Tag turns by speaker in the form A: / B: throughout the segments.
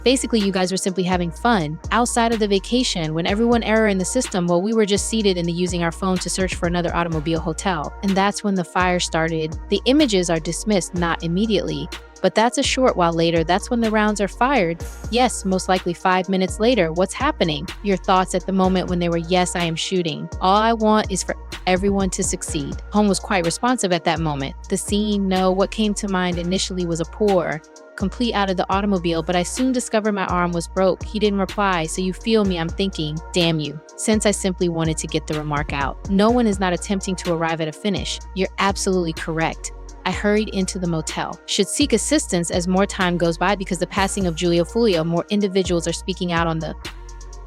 A: Basically, you guys were simply having fun outside of the vacation when everyone error in the system while we were just seated and using our phone to search for another automobile hotel. And that's when the fire started. The images are dismissed not immediately, but that's a short while later. That's when the rounds are fired. Yes, most likely 5 minutes later. What's happening? Your thoughts at the moment when they were, yes, I am shooting. All I want is for everyone to succeed. Home was quite responsive at that moment. The scene, no, what came to mind initially was a pour, complete out of the automobile, but I soon discovered my arm was broke. He didn't reply, so you feel me, I'm thinking, damn you. Since I simply wanted to get the remark out. No one is not attempting to arrive at a finish. You're absolutely correct. I hurried into the motel. Should seek assistance as more time goes by because the passing of Julio Foolio, more individuals are speaking out on the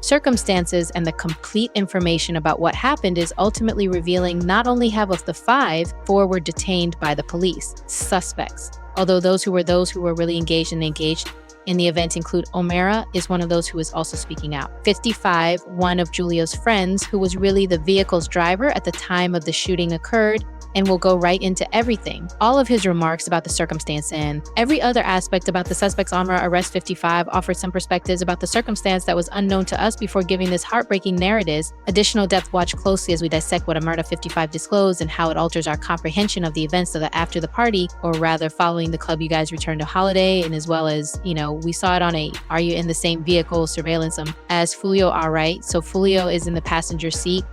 A: circumstances, and the complete information about what happened is ultimately revealing not only have of the 5, 4 were detained by the police, suspects. Although those who were really engaged in the event include Omerta is one of those who is also speaking out. 55, one of Julio's friends, who was really the vehicle's driver at the time of the shooting occurred, and will go right into everything. All of his remarks about the circumstance and every other aspect about the suspect's arrest 55 offered some perspectives about the circumstance that was unknown to us before giving this heartbreaking narrative. Additional depth, watch closely as we dissect what Omerta5five disclosed and how it alters our comprehension of the events of the after the party, or rather following the club you guys returned to holiday, and as well as, we saw it on a are you in the same vehicle surveillance as Foolio. All right, so Foolio is in the passenger seat.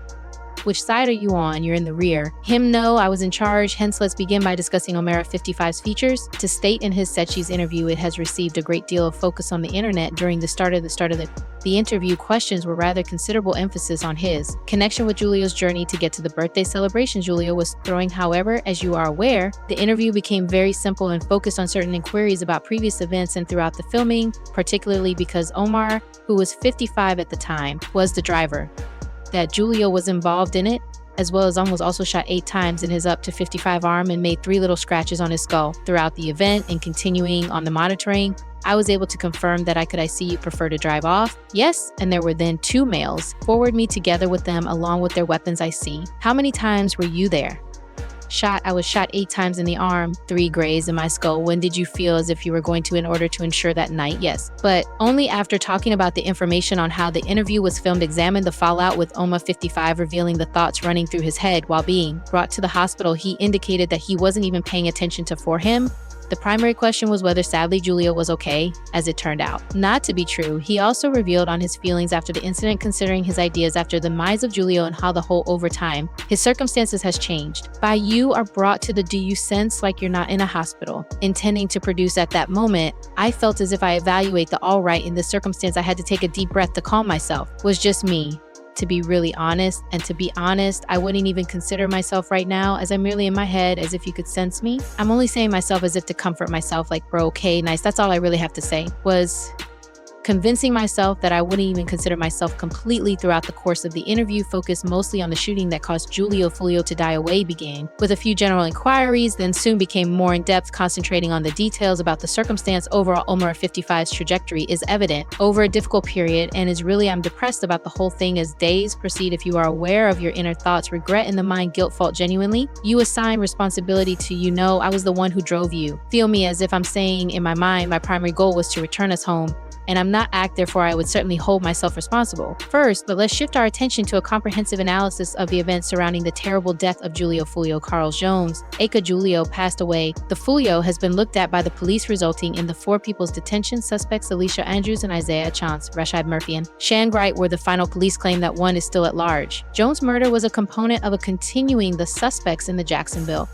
A: Which side are you on? You're in the rear. Him, no, I was in charge. Hence, let's begin by discussing Omerta5five's features. To state in his Sechi's interview, it has received a great deal of focus on the internet during the start of the interview. Questions were rather considerable emphasis on his connection with Julio's journey to get to the birthday celebration Julio was throwing. However, as you are aware, the interview became very simple and focused on certain inquiries about previous events and throughout the filming, particularly because Omar, who was 55 at the time, was the driver. That Julio was involved in it, as well as was also shot 8 times in his up to 55 arm and made 3 little scratches on his skull. Throughout the event and continuing on the monitoring, I was able to confirm that I see you prefer to drive off. Yes, and there were then 2 males. Forward me together with them along with their weapons I see. How many times were you there? I was shot 8 times in the arm, 3 grazed in my skull. When did you feel as if you were going to in order to ensure that night? Yes, but only after talking about the information on how the interview was filmed, examined the fallout with Omerta5five revealing the thoughts running through his head while being brought to the hospital. He indicated that he wasn't even paying attention to for him. The primary question was whether sadly Julio was okay, as it turned out not to be true. He also revealed on his feelings after the incident, considering his ideas after the demise of Julio and how the whole over time his circumstances has changed. By you are brought to the do you sense like you're not in a hospital, intending to produce at that moment. I felt as if I evaluate the all right in this circumstance. I had to take a deep breath to calm myself. Was just me. To be really honest, and to be honest, I wouldn't even consider myself right now, as I'm merely in my head as if you could sense me. I'm only saying myself as if to comfort myself, like, bro, okay, nice. That's all I really have to say. Was convincing myself that I wouldn't even consider myself completely throughout the course of the interview, focused mostly on the shooting that caused Julio Foolio to die away, began with a few general inquiries, then soon became more in depth, concentrating on the details about the circumstance. Overall, Omerta5five's trajectory is evident over a difficult period, and is really, I'm depressed about the whole thing as days proceed. If you are aware of your inner thoughts, regret in the mind, guilt, fault, genuinely, you assign responsibility to I was the one who drove you. Feel me, as if I'm saying in my mind, my primary goal was to return us home. And I'm not act, therefore I would certainly hold myself responsible. First, but let's shift our attention to a comprehensive analysis of the events surrounding the terrible death of Julio Foolio. Carl Jones, aka Julio, passed away. The Foolio has been looked at by the police, resulting in the 4 people's detention. Suspects Alicia Andrews and Isaiah Chance, Rashad Murphy, and Shan Wright were the final police claim that one is still at large. Jones' murder was a component of continuing the suspects in the Jacksonville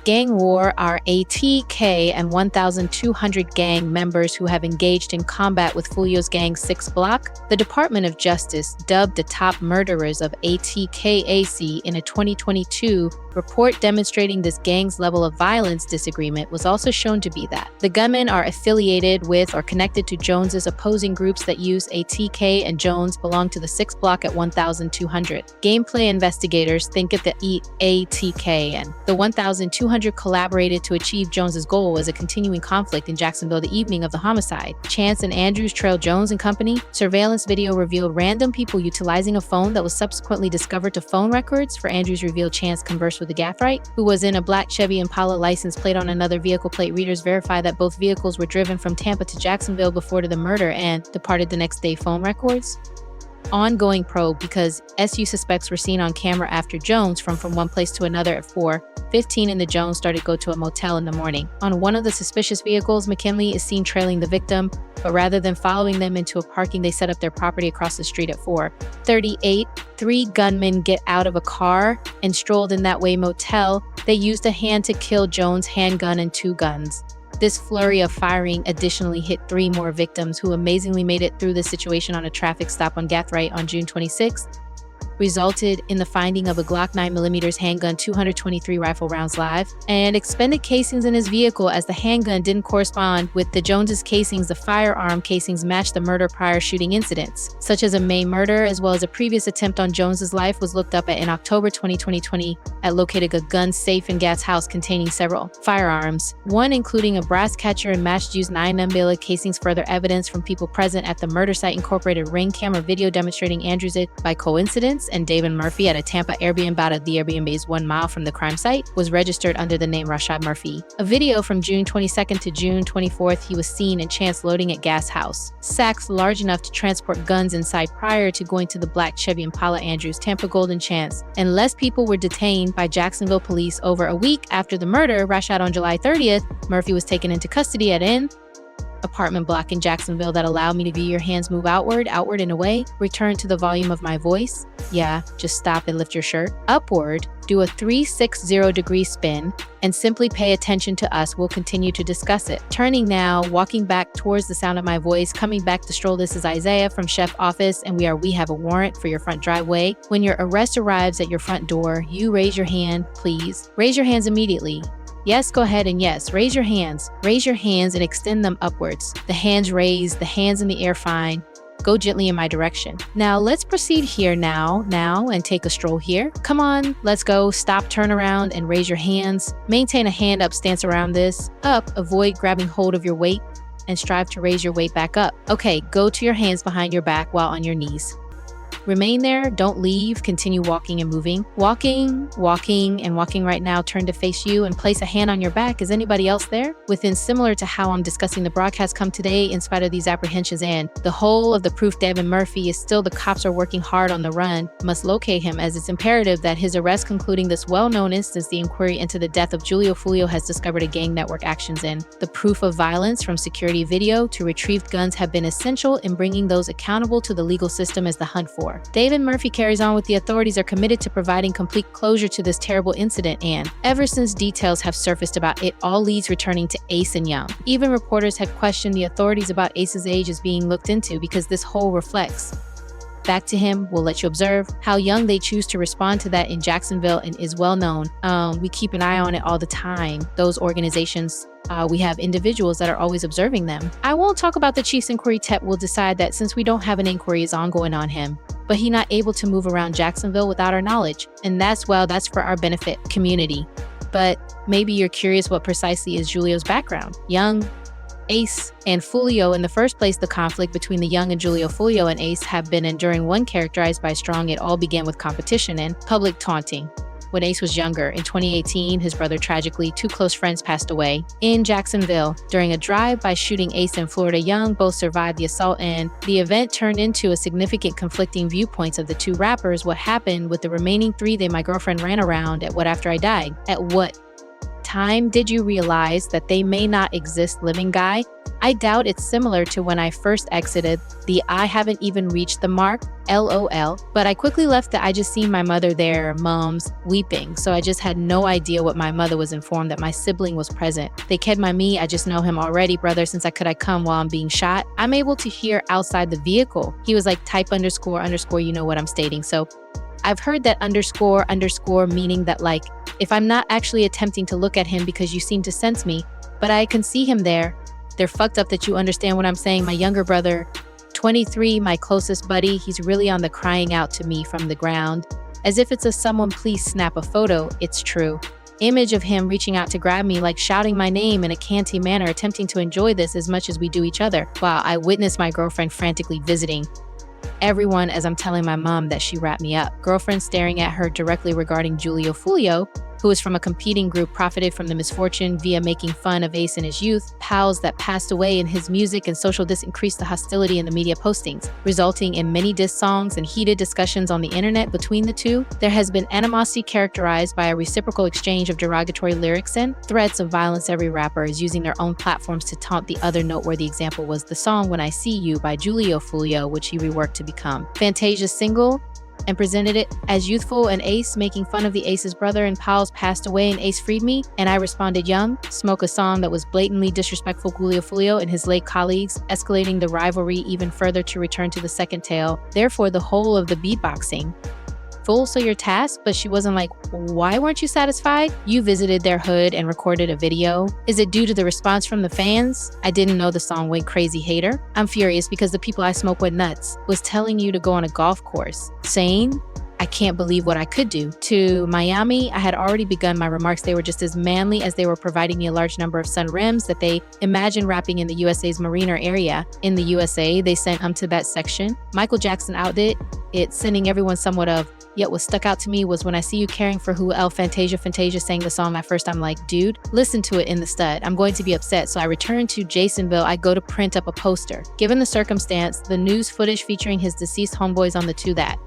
A: gang war are ATK and 1,200 gang members who have engaged in combat with Foolio's gang 6 Block. The Department of Justice dubbed the top murderers of ATKAC in a 2022 report demonstrating this gang's level of violence. Disagreement was also shown to be that the gunmen are affiliated with or connected to Jones's opposing groups that use ATK, and Jones belonged to the 6 Block at 1,200. Gameplay investigators think of the ATK and the 1,200 200 collaborated to achieve Jones's goal as a continuing conflict in Jacksonville the evening of the homicide. Chance and Andrews trailed Jones and company. Surveillance video revealed random people utilizing a phone that was subsequently discovered to phone records. For Andrews revealed Chance conversed with the Gathright, who was in a black Chevy Impala license plate on another vehicle. Plate readers verified that both vehicles were driven from Tampa to Jacksonville before the murder and departed the next day. Phone records. Ongoing probe because SU suspects were seen on camera after Jones from one place to another at 4:15 and the Jones started to go to a motel in the morning. On one of the suspicious vehicles, McKinley is seen trailing the victim, but rather than following them into a parking, they set up their property across the street at 4:38. 3 gunmen get out of a car and strolled in that way motel. They used a hand to kill Jones' handgun and 2 guns. This flurry of firing additionally hit 3 more victims who amazingly made it through the situation on a traffic stop on Gathright on June 26th, resulted in the finding of a Glock 9mm handgun, 223 rifle rounds live, and expended casings in his vehicle. As the handgun didn't correspond with the Joneses' casings, the firearm casings matched the murder prior shooting incidents, such as a May murder as well as a previous attempt on Jones's life was looked up at in October 2020 at located a gun safe in Gat's house containing several firearms, one including a brass catcher and matched used 9mm casings. Further evidence from people present at the murder site incorporated ring camera video demonstrating Andrews it by coincidence and David Murphy at a Tampa Airbnb. The Airbnb is 1 mile from the crime site, was registered under the name Rashad Murphy. A video from June 22nd to June 24th, he was seen in Chance loading at Gas house. Sacks large enough to transport guns inside prior to going to the black Chevy Impala. Andrews, Tampa Golden Chance. And less people were detained by Jacksonville police. Over a week after the murder, Rashad on July 30th, Murphy was taken into custody at an apartment block in Jacksonville. That allowed me to view your hands move outward in a way. Return to the volume of my voice. Yeah, just stop and lift your shirt. Upward, do a 360-degree spin and simply pay attention to us. We'll continue to discuss it. Turning now, walking back towards the sound of my voice, coming back to stroll. This is Isaiah from Chef Office, and we have a warrant for your front driveway. When your arrest arrives at your front door, you raise your hand, please. Raise your hands immediately. Yes, go ahead and yes, raise your hands. Raise your hands and extend them upwards. The hands raised, the hands in the air fine. Go gently in my direction. Now let's proceed here now and take a stroll here. Come on, let's go. Stop, turn around and raise your hands. Maintain a hand up stance around this. Up, avoid grabbing hold of your weight and strive to raise your weight back up. Okay, go to your hands behind your back while on your knees. Remain there, don't leave, continue walking and moving. Walking right now. Turn to face you and place a hand on your back. Is anybody else there? Within similar to how I'm discussing the broadcast come today, in spite of these apprehensions and the whole of the proof, David Murphy is still, the cops are working hard on the run, must locate him, as it's imperative that his arrest. Concluding this well-known instance, the inquiry into the death of Julio Foolio has discovered a gang network actions in. The proof of violence from security video to retrieved guns have been essential in bringing those accountable to the legal system as the hunt for David Murphy carries on. With the authorities are committed to providing complete closure to this terrible incident, and ever since details have surfaced about it, all leads returning to Ace and Young. Even reporters had questioned the authorities about Ace's age as being looked into because this whole reflects back to him. We'll let you observe how young they choose to respond to that in Jacksonville and is well known. We keep an eye on it all the time. Those organizations, we have individuals that are always observing them. I won't talk about the chief's inquiry. TEP will decide that since we don't have an inquiry is ongoing on him, but he's not able to move around Jacksonville without our knowledge. And that's for our benefit, community. But maybe you're curious what precisely is Julio's background. Young, Ace, and Foolio. In the first place, the conflict between the Young and Julio, Foolio and Ace have been enduring, one characterized by strong. It all began with competition and public taunting. When Ace was younger, in 2018, his brother tragically, 2 close friends passed away in Jacksonville during a drive-by shooting. Ace and Florida Young both survived the assault, and the event turned into a significant conflicting viewpoints of the 2 rappers. What happened with the remaining 3? My girlfriend ran around at what after I died? At what time did you realize that they may not exist, living guy? I doubt it's similar to when I first exited the I haven't even reached the mark, LOL. But I quickly left that I just seen my mother there, mom's weeping. So I just had no idea what my mother was informed that my sibling was present. They kid my me, I just know him already, brother, since I come while I'm being shot. I'm able to hear outside the vehicle. He was like type __, you know what I'm stating. So I've heard that __, meaning that like, if I'm not actually attempting to look at him because you seem to sense me, but I can see him there. They're fucked up that you understand what I'm saying. My younger brother, 23, my closest buddy, he's really on the crying out to me from the ground. As if it's a someone please snap a photo. It's true. image of him reaching out to grab me, like shouting my name in a canty manner, attempting to enjoy this as much as we do each other, while I witnessed my girlfriend frantically visiting everyone as I'm telling my mom that she wrapped me up. Girlfriend staring at her directly regarding Julio Foolio, who is from a competing group, profited from the misfortune via making fun of Ace in his youth. Pals that passed away in his music and social diss increased the hostility in the media postings, resulting in many diss songs and heated discussions on the internet between the two. There has been animosity characterized by a reciprocal exchange of derogatory lyrics and threats of violence. Every rapper is using their own platforms to taunt the other. Noteworthy example was the song When I See You by Julio Foolio, which he reworked to become Fantasia's single, and presented it as youthful and Ace making fun of the Ace's brother and pals passed away and Ace freed me, and I responded young, smoke a song that was blatantly disrespectful. Julio Foolio and his late colleagues, escalating the rivalry even further to return to the second tale. Therefore, the whole of the beatboxing. Fool, so your task? But she wasn't like, why weren't you satisfied? You visited their hood and recorded a video. Is it due to the response from the fans? I didn't know the song went crazy, hater. I'm furious because the people I smoke with nuts was telling you to go on a golf course, saying, I can't believe what I could do. To Miami, I had already begun my remarks. They were just as manly as they were providing me a large number of sun rims that they imagined rapping in the USA's Marina area. In the USA, they sent to that section. Michael Jackson outdid it, sending everyone somewhat of. Yet what stuck out to me was When I See You caring for who Fantasia sang the song at first. I'm like, dude, listen to it in the stud. I'm going to be upset. So I return to Jasonville. I go to print up a poster. Given the circumstance, the news footage featuring his deceased homeboys on the to that.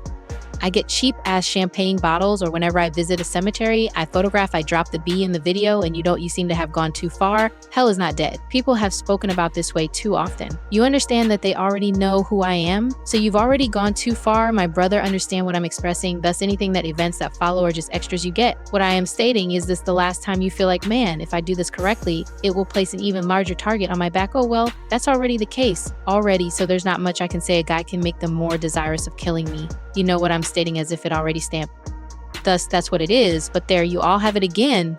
A: I get cheap-ass champagne bottles, or whenever I visit a cemetery, I photograph, I drop the B in the video, and you seem to have gone too far. Hell is not dead. People have spoken about this way too often. You understand that they already know who I am, so you've already gone too far. My brother understand what I'm expressing, thus anything that events that follow are just extras you get. What I am stating is this the last time you feel like, man, if I do this correctly, it will place an even larger target on my back. Oh well, that's already the case. Already, so there's not much I can say. A guy can make them more desirous of killing me. You know what I'm stating as if it already stamped. Thus, that's what it is. But there you all have it again.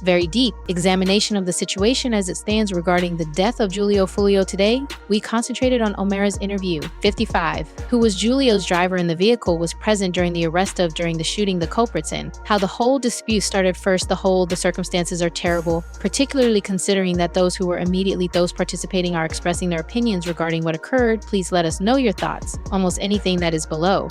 A: Very deep examination of the situation as it stands regarding the death of Julio Foolio today. We concentrated on Omera's interview. 55, who was Julio's driver in the vehicle, was present during the arrest of during the shooting the culprits in. How the whole dispute started first, the circumstances are terrible, particularly considering that those participating are expressing their opinions regarding what occurred. Please let us know your thoughts. Almost anything that is below.